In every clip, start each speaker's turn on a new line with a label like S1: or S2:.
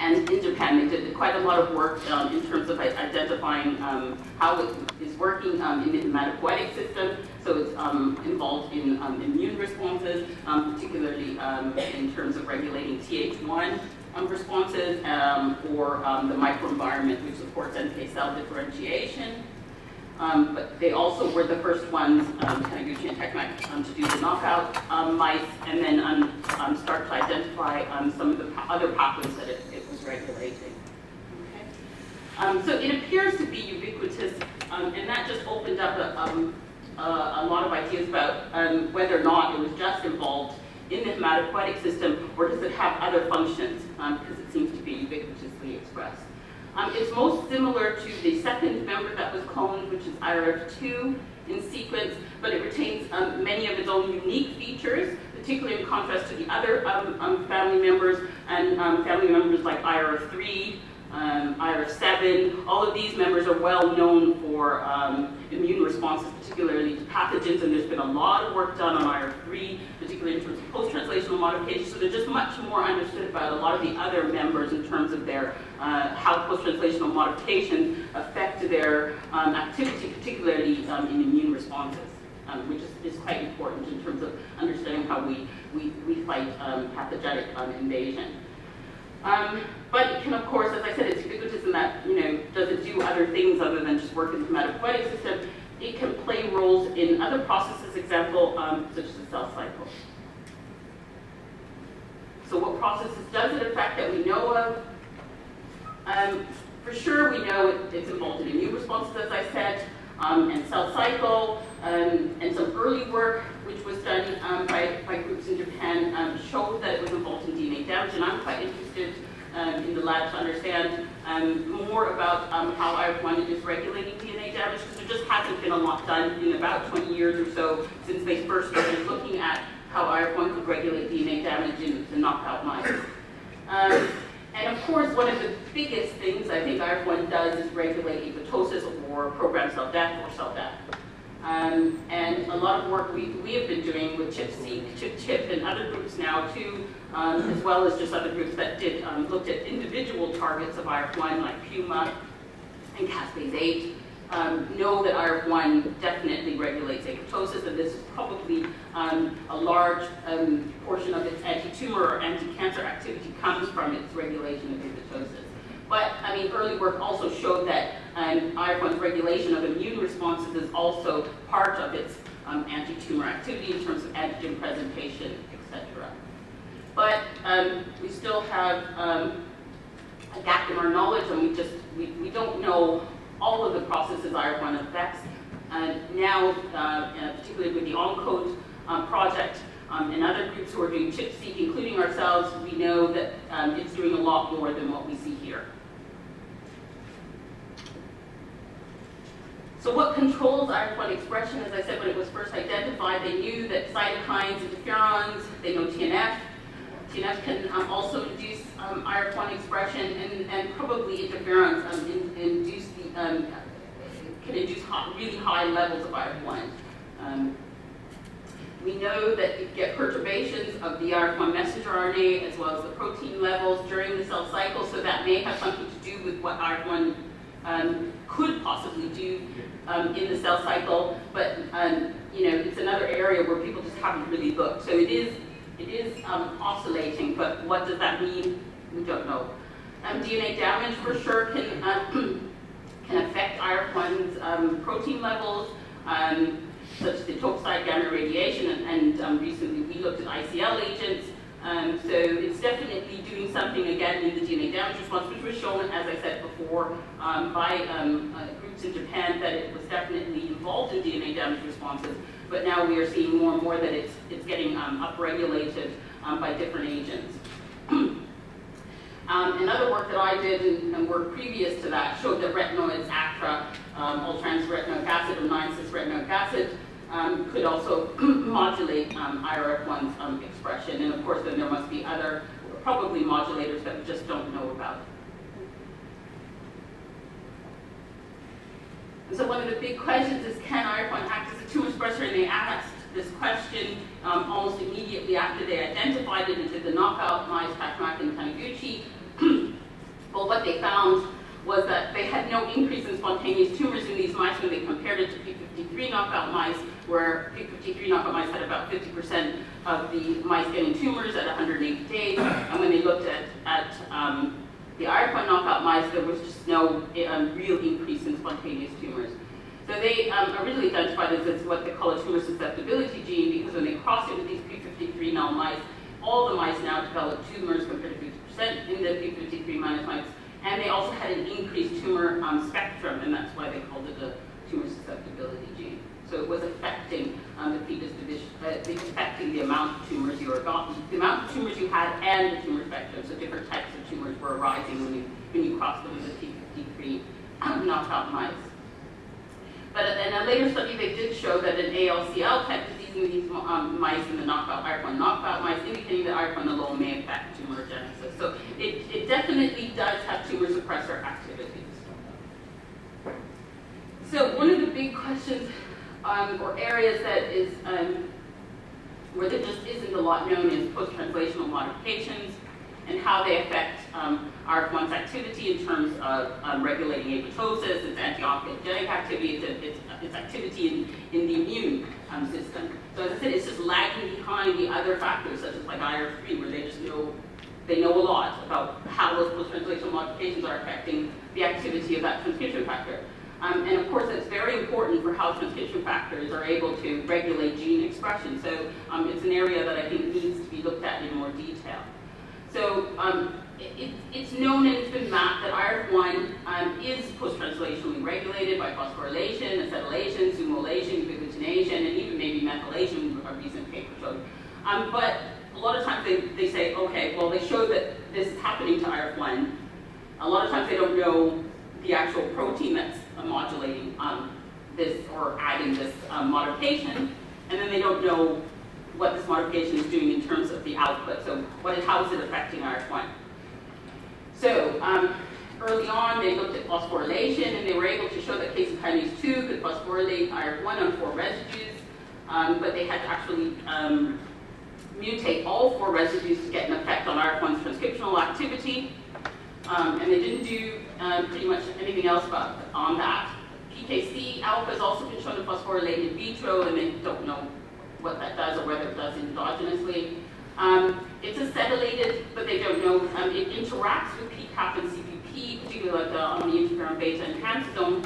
S1: And in Japan, they did quite a lot of work in terms of identifying how it is working in the hematopoietic system. So it's involved in immune responses, particularly in terms of regulating Th1 responses, or the microenvironment which supports NK cell differentiation. But they also were the first ones, Taniguchi and Tekmak, to do the knockout mice, and then start to identify some of the other pathways that it was regulating. Okay. So it appears to be ubiquitous, and that just opened up a lot of ideas about whether or not it was just involved in the hematopoietic system, or does it have other functions, because it seems to be ubiquitously expressed. It's most similar to the second member that was cloned, which is IRF2 in sequence, but it retains many of its own unique features, particularly in contrast to the other family members, and family members like IRF3, IRF7. All of these members are well known for immune responses, particularly to pathogens, and there's been a lot of work done on IRF3, particularly in terms of post-translational modifications, so there's just much more understood about a lot of the other members in terms of their how post-translational modifications affect their activity, particularly in immune responses, which is quite important in terms of understanding how we fight pathogenic invasion. But it can, of course, as I said, it's ubiquitous in that, does it do other things other than just work in the hematopoietic system? It can play roles in other processes, example, such as the cell cycle. So what processes does it affect that we know of? For sure, we know it's involved in immune responses, as I said, and cell cycle, and some early work which was done by groups in Japan showed that it was involved in DNA damage, and I'm quite interested in the lab to understand more about how IRF1 is regulating DNA damage, because there just hasn't been a lot done in about 20 years or so since they first started looking at how IRF1 could regulate DNA damage in the knockout mice. And of course, one of the biggest things I think IRF1 does is regulate apoptosis or programmed cell death or cell death. And a lot of work we have been doing with ChIP-seq, ChIP-chip, and other groups now too, as well as just other groups that did looked at individual targets of IRF1 like Puma and caspase-8, know that IRF1 definitely regulates apoptosis, and this is probably a large portion of its anti-tumor or anti-cancer activity comes from its regulation of apoptosis. But, I mean, early work also showed that IRF1's regulation of immune responses is also part of its anti-tumor activity in terms of antigen presentation, etc. But we still have a gap in our knowledge, and we don't know all of the processes IRF1 affects. Now, particularly with the OMICS project and other groups who are doing ChIP-seq, including ourselves, we know that it's doing a lot more than what we see here. So what controls IRF1 expression? As I said, when it was first identified, they knew that cytokines, interferons, they know TNF. TNF can also induce IRF1 expression, and probably interferons can induce really high levels of IRF1. We know that you get perturbations of the IRF1 messenger RNA as well as the protein levels during the cell cycle, so that may have something to do with what IRF1 could possibly do in the cell cycle, but it's another area where people just haven't really looked. So it is oscillating, but what does that mean? We don't know. DNA damage for sure can affect IRF1's protein levels, such as the toxide gamma radiation, and recently we looked at ICL agents. So it's definitely doing something again in the DNA damage response, which was shown, as I said before, by groups in Japan that it was definitely involved in DNA damage responses. But now we are seeing more and more that it's getting upregulated by different agents. Another work that I did and work previous to that showed that retinoids, ACTRA, all-trans retinoic acid or 9-cis-retinoic acid, could also modulate IRF1's expression. And of course, then there must be other, probably modulators that we just don't know about. And so one of the big questions is, can IRF1 act as a tumor suppressor? And they asked this question almost immediately after they identified it and did the knockout mice, Tekmak and Taniguchi. what they found was that they had no increase in spontaneous tumors in these mice when they compared it to p53 knockout mice, where p53 knockout mice had about 50% of the mice getting tumors at 180 days, and when they looked at the IRF1 knockout mice, there was just no real increase in spontaneous tumors. So they originally identified it as what they call a tumor susceptibility gene, because when they crossed it with these p53 null mice, all the mice now developed tumors compared to 50% in the p53 minus mice, and they also had an increased tumor spectrum, and that's why they called it a tumor susceptibility gene. So it was affecting the predisposition, affecting the amount of tumors you got, the amount of tumors you had, and the tumor spectrum. So different types of tumors were arising when you crossed them with the p53 knockout mice. But in a later study, they did show that an ALCL type disease in these mice, in the IRF1 knockout mice, indicating that IRF1 alone may affect tumorigenesis. So it definitely does have tumor suppressor activities. So one of the big questions or areas that is where there just isn't a lot known is post-translational modifications and how they affect IRF1's activity in terms of regulating apoptosis, its anti-oncogenic activity, its activity in the immune system. So as I said, it's just lagging behind the other factors, such as like IRF3, where they know a lot about how those post-translational modifications are affecting the activity of that transcription factor. And of course, it's very important for how transcription factors are able to regulate gene expression. So it's an area that I think needs to be looked at in more detail. So it's known and it's been mapped that IRF1 is post-translationally regulated by phosphorylation, acetylation, sumolation, ubiquitination, and even maybe methylation, a recent paper showed. But a lot of times they say, okay, well, they showed that this is happening to IRF1. A lot of times they don't know the actual protein that's modulating this or adding this modification, and then they don't know what this modification is doing in terms of the output. So how is it affecting IRF1? So early on, they looked at phosphorylation, and they were able to show that casein kinase 2 could phosphorylate IRF1 on 4 residues, but they had to actually mutate all 4 residues to get an effect on IRF1's transcriptional activity, and they didn't do pretty much anything else on that. PKC alpha has also been shown to phosphorylate in vitro, and they don't know what that does or whether it does endogenously. It's acetylated, but they don't know. It interacts with PCAP and CPP, particularly like on the interferon beta enhanceosome,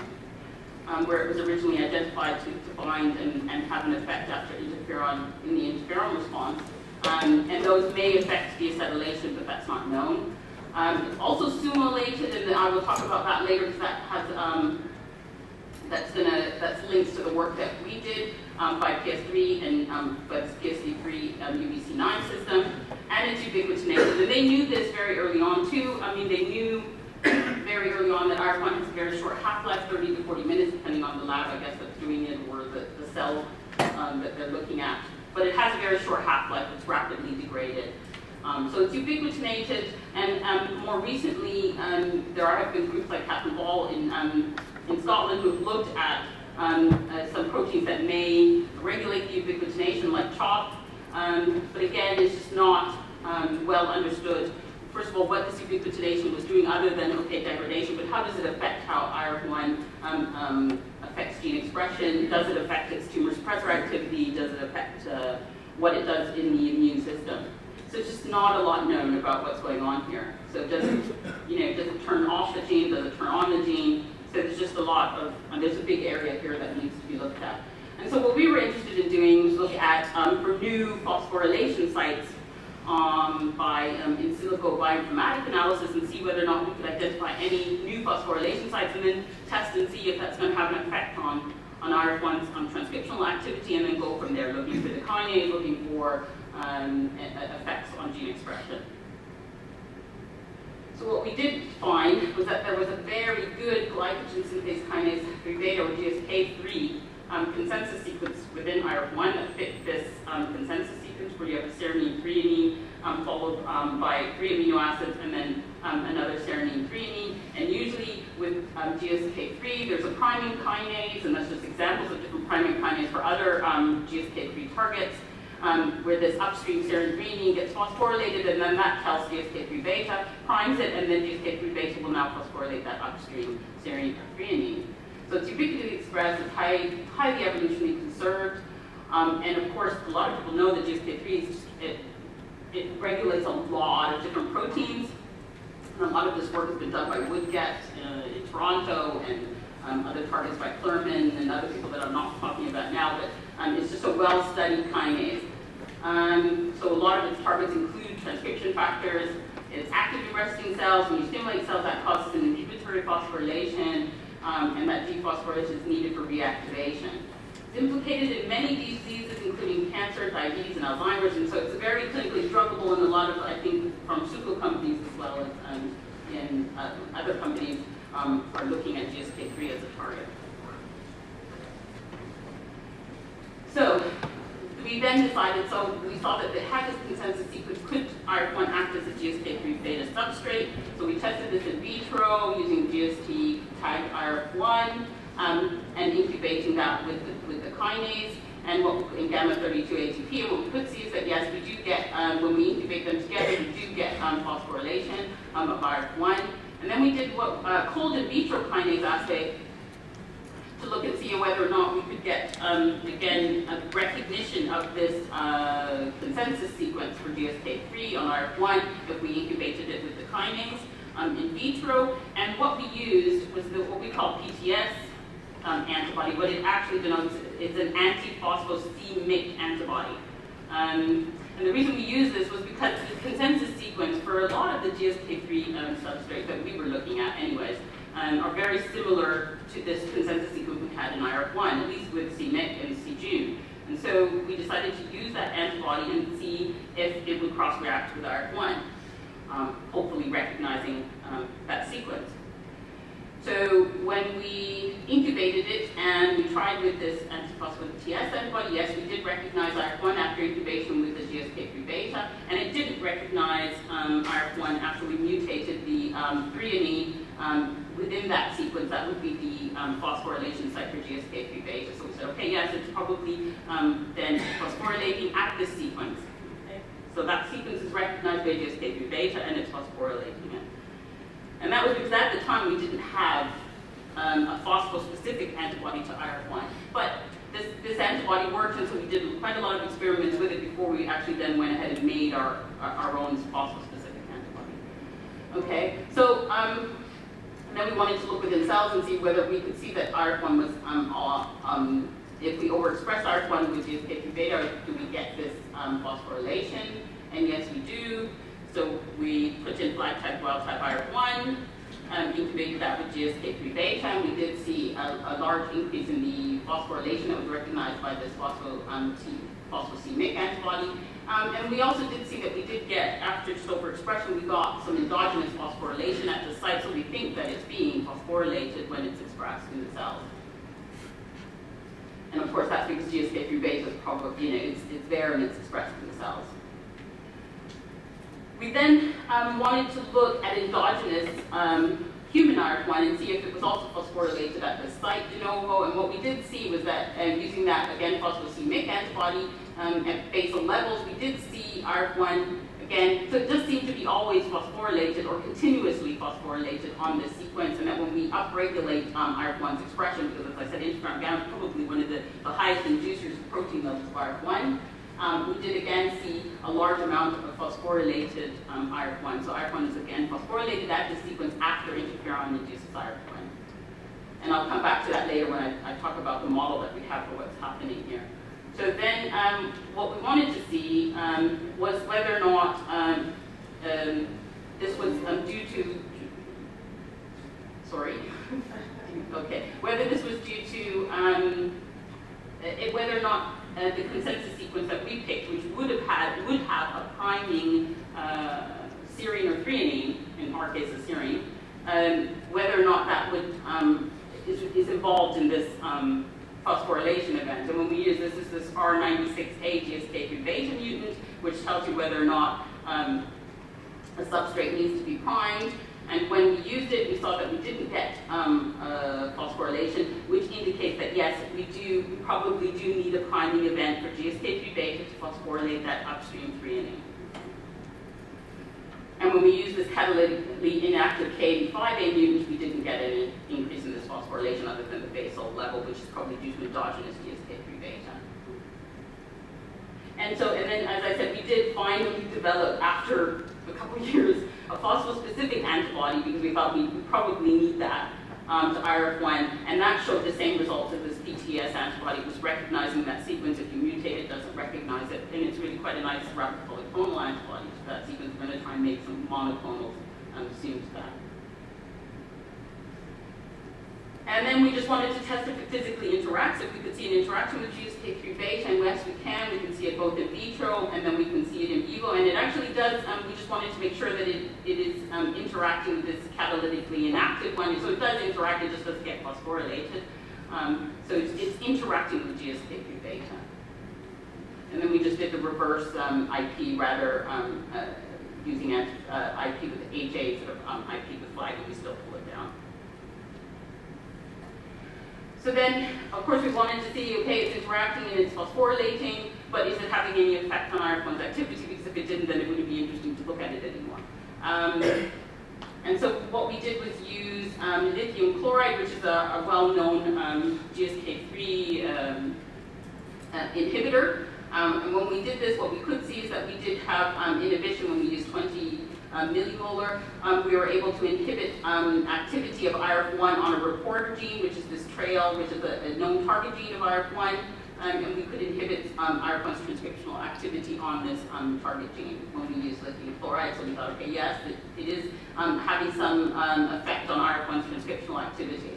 S1: where it was originally identified to bind and have an effect after interferon in the interferon response. And those may affect the acetylation, but that's not known. It's also sumolated, and I will talk about that later because that has that's links to the work that we did by PS3 and by this PSD3 UBC9 system, and it's ubiquitinated. And they knew this very early on too. I mean, they knew very early on that IRF1 has a very short half-life, 30 to 40 minutes, depending on the lab, I guess, that's doing it, or the cell that they're looking at. But it has a very short half-life. It's rapidly degraded. So it's ubiquitinated, and more recently, there have been groups like Catherine Ball in Scotland who have looked at some proteins that may regulate the ubiquitination, like CHOP, but again, it's just not well understood. First of all, what this ubiquitination was doing other than, okay, degradation, but how does it affect how IRF1 affects gene expression? Does it affect its tumor suppressor activity? Does it affect what it does in the immune system? So it's just not a lot known about what's going on here. So does it turn off the gene? Does it turn on the gene? So there's just a lot of, there's a big area here that needs to be looked at. And so what we were interested in doing was look at, for new phosphorylation sites by in silico bioinformatic analysis and see whether or not we could identify any new phosphorylation sites and then test and see if that's going to have an effect on IRF1's transcriptional activity, and then go from there, looking for the kinase, looking for effects on gene expression. So what we did find was that there was a very good glycogen synthase kinase 3 beta, or GSK3, consensus sequence within IRF1 that fit this consensus sequence, where you have a serine threonine followed by 3 amino acids and then another serine threonine. And usually with GSK3, there's a priming kinase, and that's just examples of different priming kinase for other GSK3 targets. where this upstream serine threonine gets phosphorylated, and then that tells GSK3 beta, primes it, and then GSK3 beta will now phosphorylate that upstream serine threonine. So it's ubiquitously expressed, it's highly evolutionarily conserved, and of course, a lot of people know that GSK3 it regulates a lot of different proteins. And a lot of this work has been done by Woodget in Toronto, and other targets by Clerman and other people that I'm not talking about now, but it's just a well-studied kinase. So a lot of its targets include transcription factors. It's active in resting cells. When you stimulate cells, that causes an inhibitory phosphorylation, and that dephosphorylation is needed for reactivation. It's implicated in many diseases, including cancer, diabetes, and Alzheimer's, and so it's very clinically druggable in a lot of, I think, pharmaceutical companies as well as in other companies are looking at GSK3 as a target. So we then decided, so we saw that it had this consensus sequence, could IRF1 act as a GSK3 beta substrate? So we tested this in vitro using GST tagged IRF1 and incubating that with the kinase. And in gamma 32 ATP, and what we could see is that yes, we do get, when we incubate them together, we do get phosphorylation of IRF1. And then we did what cold in vitro kinase assay to look and see whether or not we could get, again, a recognition of this consensus sequence for GSK3 on IRF1 if we incubated it with the kinase in vitro. And what we used was what we call PTS antibody. What it actually denotes is an anti-phospho-c-MYC antibody. And the reason we used this was because the consensus sequence for a lot of the GSK3 substrates that we were looking at anyways are very similar to this consensus sequence we had in IRF1, at least with c-MYC and c-Jun. And so we decided to use that antibody and see if it would cross-react with IRF1, hopefully recognizing that sequence. So when we incubated it and we tried with this antiphospho-TS antibody, yes, we did recognize IRF1 after incubation with the GSK3 beta, and it didn't recognize IRF1 after we mutated the threonine within that sequence. That would be the phosphorylation site for GSK3 beta. So we said, okay, yes, it's probably then phosphorylating at this sequence. Okay? So that sequence is recognized by GSK3 beta and it's phosphorylating it. And that was because at the time we didn't have a phospho-specific antibody to IRF1. But this antibody worked, and so we did quite a lot of experiments with it before we actually then went ahead and made our own phospho-specific antibody. Okay, so and then we wanted to look within cells and see whether we could see that IRF1 was, if we overexpress IRF1 with GSK3 beta, do we get this phosphorylation? And yes, we do. So we put in black type, wild type IRF1, incubated that with GSK3 beta, and we did see a large increase in the phosphorylation that was recognized by this phospho-c-MYC antibody. And we also did see that we did get, after just overexpression, we got some endogenous phosphorylation at the site, so we think that it's being phosphorylated when it's expressed in the cells. And of course, that's because GSK3 beta is probably, it's there and it's expressed in the cells. We then wanted to look at endogenous human IRF1 and see if it was also phosphorylated at the site de novo. And what we did see was that using that, again, phospho-c-MYC antibody at basal levels, we did see IRF1 again. So it does seem to be always phosphorylated or continuously phosphorylated on this sequence. And that when we upregulate IRF1's expression, because as I said, interferon gamma is probably one of the highest inducers of protein levels of IRF1. We did again see a large amount of phosphorylated IRF1. So IRF1 is again phosphorylated at this sequence after interferon induces IRF1. And I'll come back to that later when I talk about the model that we have for what's happening here. So then what we wanted to see was whether or not this was due to, sorry, okay, whether this was due to, whether or not the consensus sequence that we picked, which would have a priming serine or threonine, in our case a serine, whether or not that would is involved in this phosphorylation event. And when we use this is this R96A GSK3 beta mutant, which tells you whether or not a substrate needs to be primed. And And when we used it, we saw that we didn't get phosphorylation, which indicates that yes, we probably do need a priming event for GSK3 beta to phosphorylate that upstream threonine. And when we use this catalytically inactive KD5A mutant, we didn't get any increase in this phosphorylation other than the basal level, which is probably due to endogenous GSK3 beta. And then, as I said, we did finally develop, after a couple of years, a phosphospecific antibody because we thought we probably need that to IRF1, and that showed the same results as this PTS antibody. It was recognizing that sequence. If you mutate, it doesn't recognize it, and it's really quite a nice rapid polyclonal antibody to that sequence. We're going to try and make some monoclonals soon to that. And then we just wanted to test if it physically interacts, if we could see an interaction with GSK3 beta, and yes, we can see it both in vitro, and then we can see it in vivo, and it actually does. We just wanted to make sure that it is interacting with this catalytically inactive one, so it does interact, it just doesn't get phosphorylated. So it's interacting with GSK3 beta. And then we just did the reverse IP, rather using IP with HA instead of IP with flag, and we still pull it down. So then, of course, we wanted to see, okay, it's interacting and it's phosphorylating, but is it having any effect on IRF1's activity? Because if it didn't, then it wouldn't be interesting to look at it anymore. And so what we did was use lithium chloride, which is a well-known GSK3 inhibitor. And when we did this, what we could see is that we did have inhibition when we used 20 millimolar. We were able to inhibit activity of IRF1 on a reporter gene, which is this trail, which is a known target gene of IRF1, and we could inhibit IRF1's transcriptional activity on this target gene when we use lithium chloride. So we thought, okay, yes, it is having some effect on IRF1's transcriptional activity.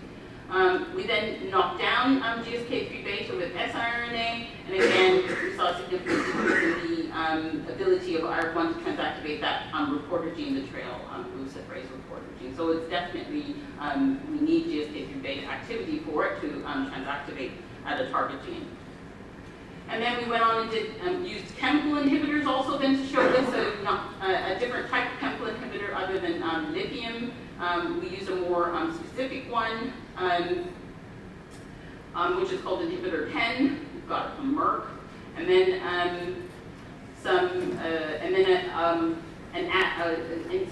S1: We then knocked down GSK3 beta with siRNA, and again, we saw a significant decrease in the ability of IRF1 to transactivate that reporter gene, the trail luciferase reporter gene. So it's definitely, we need GSK3 beta activity for it to transactivate at a target gene. And then we went on and did used chemical inhibitors also then to show this, so a different type of chemical inhibitor other than lithium. We used a more specific one, which is called inhibitor 10. We've got it from Merck, and then an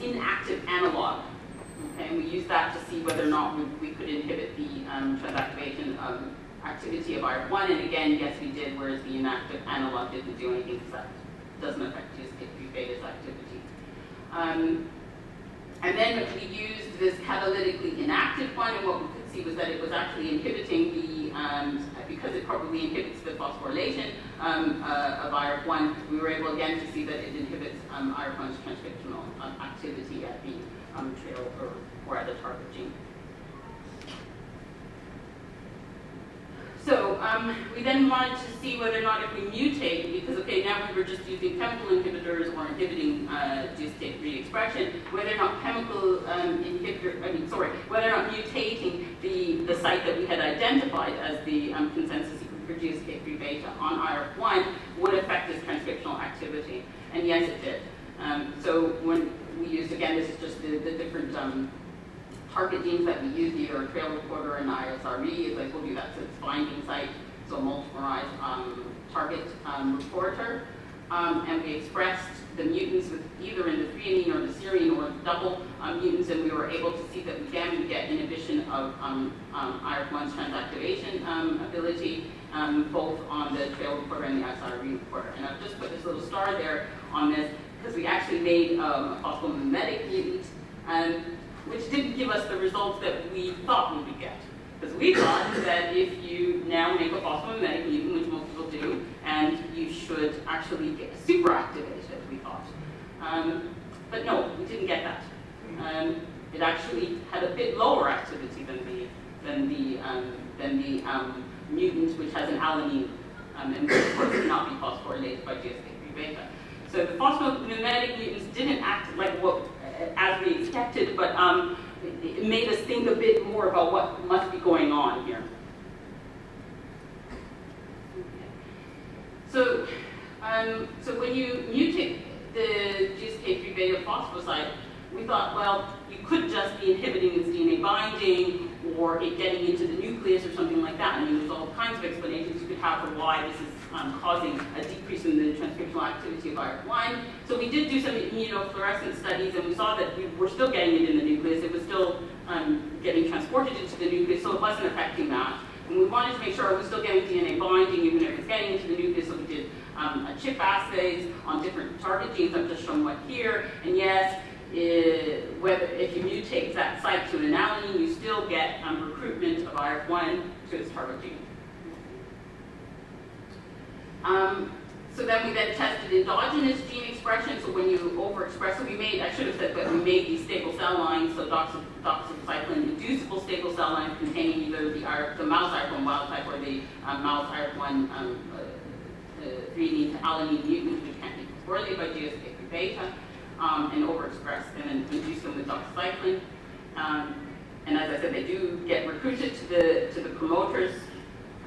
S1: inactive analog. Okay, and we used that to see whether or not we could inhibit the transactivation activity of IRF1, and again, yes, we did, whereas the inactive analog didn't do anything because that doesn't affect GSK3 beta's activity. And then we used this catalytically inactive one, and what we could see was that it was actually inhibiting the, because it probably inhibits the phosphorylation of IRF1, we were able again to see that it inhibits IRF1's transcriptional activity at the trail or at the target gene. So we then wanted to see whether or not if we mutate, because okay, now we were just using chemical inhibitors or inhibiting GSK3 expression, whether or not chemical whether or not mutating the site that we had identified as the consensus sequence for GSK3 beta on IRF1 would affect this transcriptional activity. And yes, it did. So when we used, again, this is just the different target genes that we use, either a trail reporter and ISRE. As I told you, that's its binding site, so a multimerized target reporter. And we expressed the mutants with either in the threonine or the serine or the double mutants, and we were able to see that again we get inhibition of IRF1's transactivation ability, both on the trail reporter and the ISRE reporter. And I've just put this little star there on this because we actually made a phosphomimetic mutant, which didn't give us the results that we thought we would get. Because we thought that if you now make a phosphomimetic mutant, which most people do, and you should actually get superactivated, we thought. But no, we didn't get that. It actually had a bit lower activity than the mutant, which has an alanine, and which of course cannot be phosphorylated by GSK3 beta. So the phosphomimetic mutants didn't act like what as we expected, but it made us think a bit more about what must be going on here. Okay. So when you mutate the GSK3 beta phosphosite, we thought, well, you could just be inhibiting its DNA binding or it getting into the nucleus or something like that. I mean, there's all kinds of explanations you could have for why this is causing a decrease in the transcriptional activity of IRF1. So we did do some immunofluorescence studies, and we saw that we were still getting it in the nucleus. It was still getting transported into the nucleus, so it wasn't affecting that. And we wanted to make sure it was still getting DNA binding, even if it's getting into the nucleus, so we did chip assays on different target genes. I've just shown one here. And yes, if you mutate that site to an alanine, you still get recruitment of IRF1 to its target gene. So then we tested endogenous gene expression. So when you overexpress, so we made, I should have said, but we made these stable cell lines, so doxycycline inducible stable cell lines containing either the mouse IRF1 wild type or the mouse IRF1 threonine to alanine mutant, which can't be phosphorylated by GSK3 beta, and overexpressed, and then induce them with doxycycline. And as I said, they do get recruited to the promoters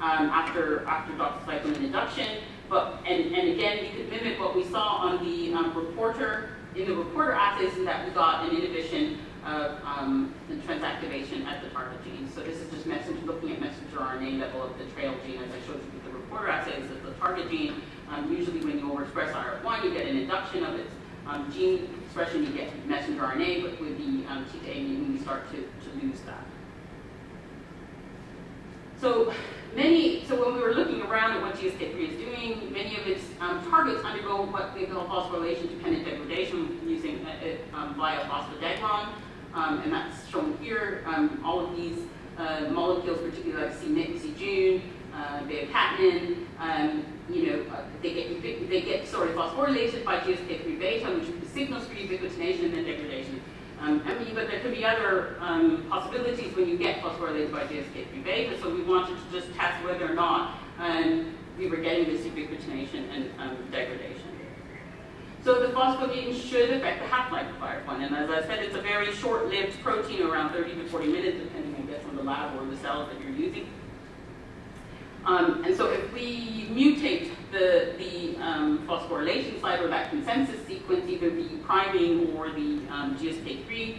S1: after doxycycline induction. And again, we could mimic what we saw on the reporter assays, in that we got an inhibition of the transactivation at the target gene. So this is just looking at messenger RNA level of the trail gene, as I showed you with the reporter assays at the target gene. Usually when you overexpress IRF1, you get an induction of its gene expression, you get messenger RNA, but with the TTA mutant, we start to lose that. So when we were looking around at what GSK3 is doing, many of its targets undergo what they call phosphorylation-dependent degradation using via phosphodegron, and that's shown here. All of these molecules, particularly like C-Jun, beta-catenin, they get sort of phosphorylated by GSK3 beta, which signals for ubiquitination and then degradation. But there could be other possibilities when you get phosphorylated by GSK3 beta, so we wanted to just test whether or not we were getting this ubiquitination and degradation. So the phosphomutant should affect the half-life of IRF1, and as I said, it's a very short-lived protein, around 30 to 40 minutes, depending, I guess, on the lab or the cells that you're using. And so if we mutate the phosphorylation site or that consensus sequence, either the priming or the GSK3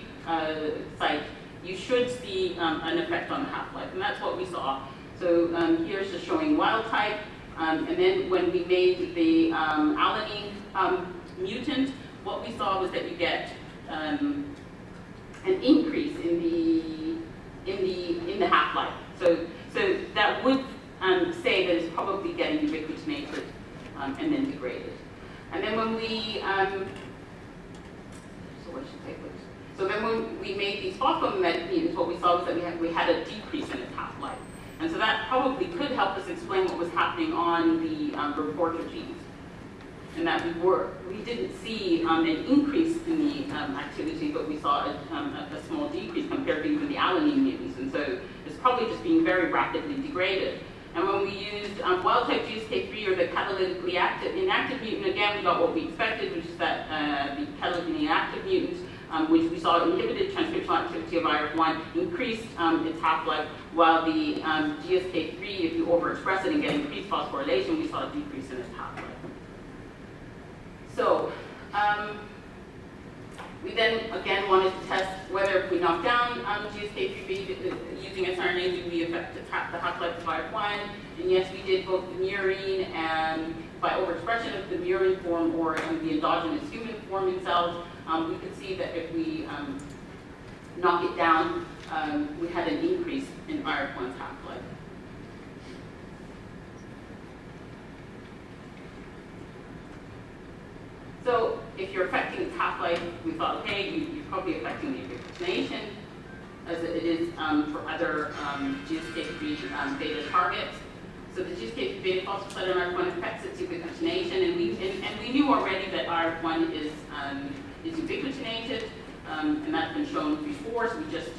S1: site, you should see an effect on the half-life, and that's what we saw. So here's just showing wild type, and then when we made the alanine mutant, what we saw was that you get an increase in the half-life. So that would say that it's probably getting ubiquitinated and then degraded. And then when we, so then when we made these phosphomimetic mutants, what we saw was that we had a decrease in its half-life. And so that probably could help us explain what was happening on the reporter genes. And that we didn't see an increase in the activity, but we saw a small decrease compared to even the alanine mutants. And so it's probably just being very rapidly degraded. And when we used wild-type GSK3 or the catalytically inactive mutant, again, we got what we expected, which is that the catalytically inactive mutants, which we saw inhibited transcriptional activity of IRF1, increased its half-life, while the GSK3, if you overexpress it and get increased phosphorylation, we saw a decrease in its half-life. So we then, again, wanted to test whether if we knock down GSK3B using siRNA, do we affect the half-life of IRF1? And yes, we did both the murine and by overexpression of the murine form or the endogenous human form in cells. We could see that if we knock it down, we had an increase in IRF1's half-life. So if you're affecting its half-life, we thought, okay, you're probably affecting the ubiquitination, as it is for other GSK3 beta targets. So the GSK3 beta phosphocytide IRF1 affects its ubiquitination, and we knew already that IRF1 is ubiquitinated, and that's been shown before. So we just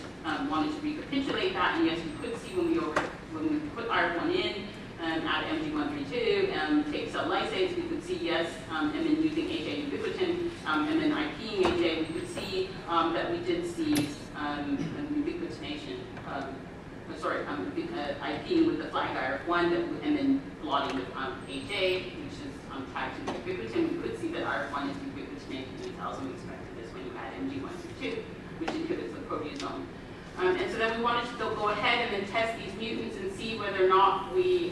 S1: wanted to recapitulate that, and yes, we could see when we put IRF1 in. Add MG132 and take cell lysates, we could see yes, and then using HA ubiquitin and then IPing HA, we could see that we did see ubiquitination, IPing with the flag IRF1 and then blotting with HA, which is tagged to ubiquitin. We could see that IRF1 is ubiquitinated in cells, and we expected this when you add MG132, which inhibits proteasome. And so then we wanted to go ahead and then test these mutants and see whether or not we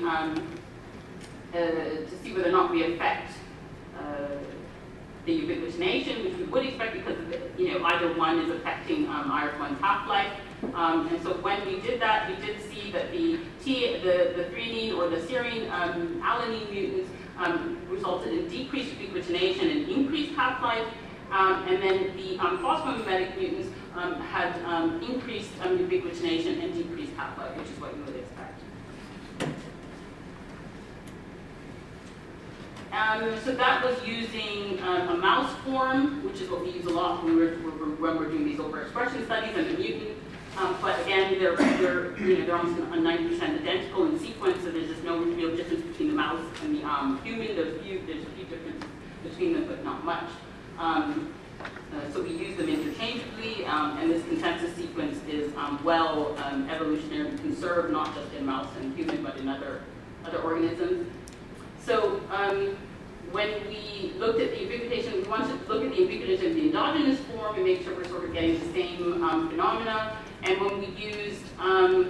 S1: affect the ubiquitination, which we would expect because either one is affecting IRF1's half-life. And so when we did that, we did see that the threonine or the serine alanine mutants resulted in decreased ubiquitination and increased half-life. And then the phosphomimetic mutants had increased ubiquitination and decreased half-life, which is what you would expect. So that was using a mouse form, which is what we use a lot when we're doing these overexpression studies and the mutant. But again, they're almost 90% identical in sequence, so there's just no real difference between the mouse and the human. There's a few differences between them, but not much. So we use them interchangeably, and this consensus sequence is well evolutionarily conserved, not just in mouse and human, but in other organisms. So when we looked at the ubiquitination, we wanted to look at the ubiquitination in the endogenous form and make sure we're sort of getting the same phenomena. And when we used, so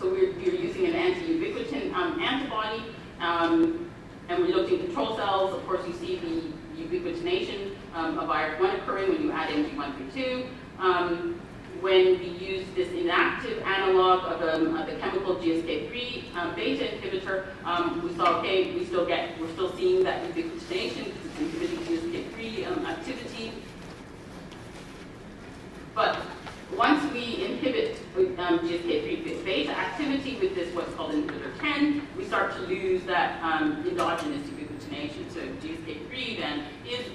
S1: we're using an anti-ubiquitin antibody, and we looked in control cells. Of course, you see the ubiquitination of IRF1 occurring when you add MG132. When we use this inactive analog of the chemical GSK3 beta inhibitor, we saw, okay, we're still seeing that ubiquitination because it's inhibiting GSK3 activity. But once we inhibit GSK3 beta activity with this what's called inhibitor 10, we start to lose that endogenous ubiquitination. So GSK3 then is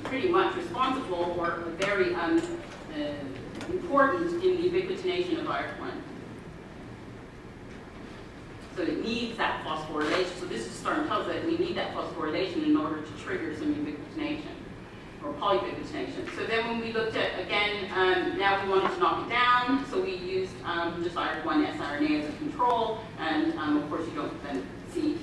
S1: pretty much responsible or very important in the ubiquitination of IRF1. So it needs that phosphorylation. So this is starting to tell us that we need that phosphorylation in order to trigger some ubiquitination or polyubiquitination. So then when we looked at, again, now we wanted to knock it down, so we used just IRF1 siRNA as a control, and of course you don't then see,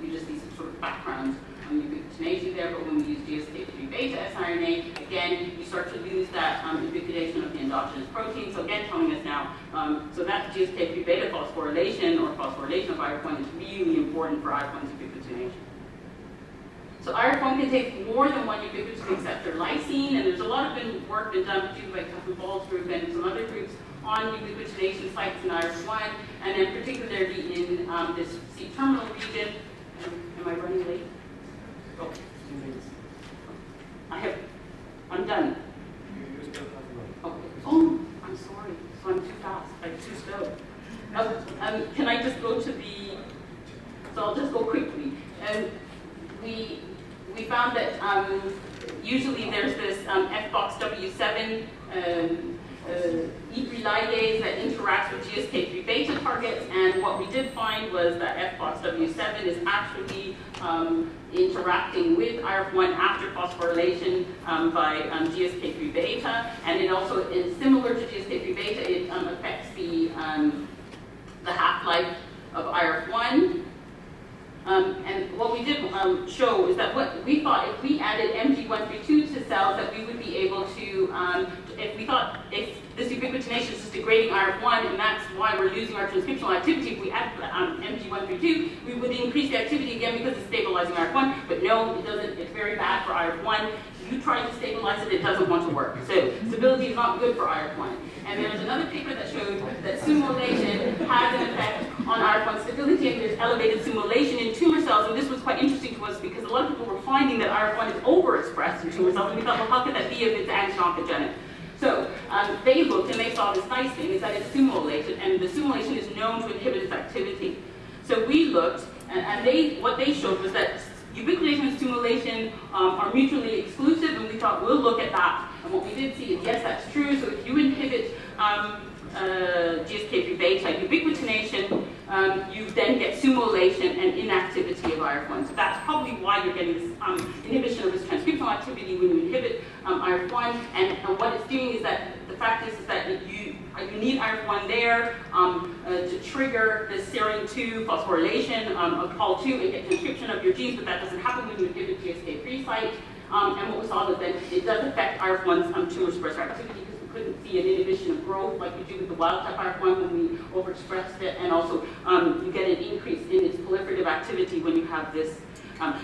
S1: you just see some sort of background ubiquitination there, but when we use GSK3 beta siRNA, again, you start to lose that ubiquitination of the endogenous protein. So again, telling us now, so that GSK3 beta phosphorylation or phosphorylation of IRF1 is really important for IRF1's ubiquitination. So IRF1 contains more than one ubiquitin receptor lysine, and there's a lot of work been done, particularly by Catherine Ball's group and some other groups, on ubiquitination sites in IRF1, and then particularly in this C-terminal region. Am I running late? Oh, I'm done. Oh, I'm sorry. So I'm too fast. I'm too slow. Can I just go to the, so I'll just go quickly. We found that usually there's this FBOXW7 E3 ligase that interacts with GSK3 beta targets, and what we did find was that FBOXW7 is actually interacting with IRF1 after phosphorylation by GSK3 beta, and it also is similar to GSK3 beta. It affects the half-life of IRF1. And what we did show is that what we thought, if we added MG132 to cells, that we would be able to, if this ubiquitination is just degrading IRF1, and that's why we're losing our transcriptional activity, if we add MG132, we would increase the activity again because it's stabilizing IRF1, but no, it doesn't. It's very bad for IRF1. You try to stabilize it, it doesn't want to work. So stability is not good for IRF1. And there's another paper that showed that sumolation has an effect on IRF1 stability, and there's elevated sumolation in tumor cells. And this was quite interesting to us because a lot of people were finding that IRF1 is overexpressed in tumor cells, and we thought, well, how could that be if it's anti-oncogenic? So they looked and they saw this nice thing, is that it's sumolated, and the sumolation is known to inhibit its activity. So we looked, and what they showed was that ubiquitination and stimulation are mutually exclusive, and we thought we'll look at that. And what we did see is, yes, that's true. So if you inhibit GSK3 beta ubiquitination, you then get sumolation and inactivity of IRF1. So that's probably why you're getting this inhibition of this transcriptional activity when you inhibit IRF1. And what it's doing is that the fact is that you need IRF1 there to trigger the serine 2 phosphorylation of Pol2 and get transcription of your genes, but that doesn't happen when you inhibit GSK3 site. And what we saw was that it does affect IRF1's tumor suppressor activity, because we couldn't see an inhibition of growth like we do with the wild-type IRF1 when we overexpressed it, and also you get an increase in its proliferative activity when you have this.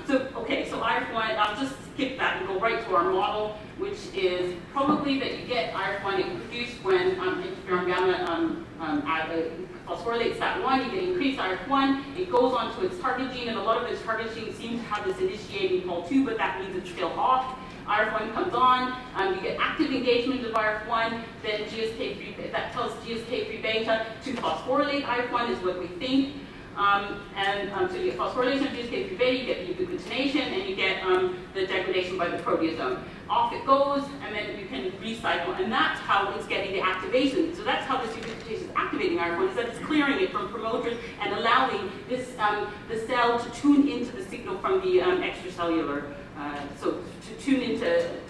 S1: So IRF1, I'll just skip that and go right to our model, which is probably that you get IRF1 produced when interferon gamma phosphorylates that one, you get increased IRF1, it goes on to its target gene, and a lot of its target genes seem to have this initiating Pol2, but that means it's still off. IRF1 comes on, you get active engagement of IRF1, then GSK3, that tells GSK3 beta to phosphorylate IRF1 is what we think. So you get phosphorylation of GSK3 beta, you get the ubiquitination, and you get the degradation by the proteasome. Off it goes, and then you can recycle, and that's how it's getting the activation. So that's how this ubiquitination is activating IRF1, is that it's clearing it from promoters and allowing this the cell to tune into the signal from the extracellular. So to tune into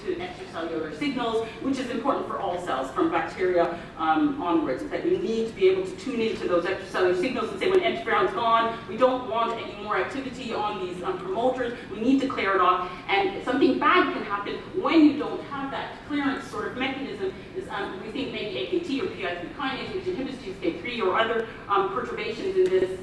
S1: extracellular signals, which is important for all cells, from bacteria onwards. In fact, we need to be able to tune into those extracellular signals and say when interferon's gone, we don't want any more activity on these promoters, we need to clear it off. And something bad can happen when you don't have that clearance sort of mechanism. Is we think maybe AKT or PI3 kinase, which inhibits GSK3, or other perturbations in this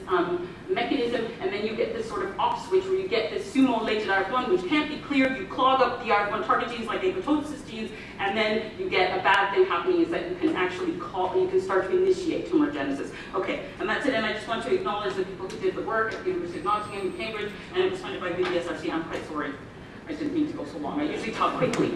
S1: mechanism, and then you get this sort of off switch where you get this sumo-lated IRF1, which can't be cleared. You clog up the IRF1 target genes like apoptosis genes, and then you get a bad thing happening, is that you can actually you can start to initiate tumorigenesis. Okay, and that's it. And I just want to acknowledge the people who did the work at the University of Nottingham and Cambridge, and it was funded by VDSRC. I'm quite sorry. I didn't mean to go so long. I usually talk quickly.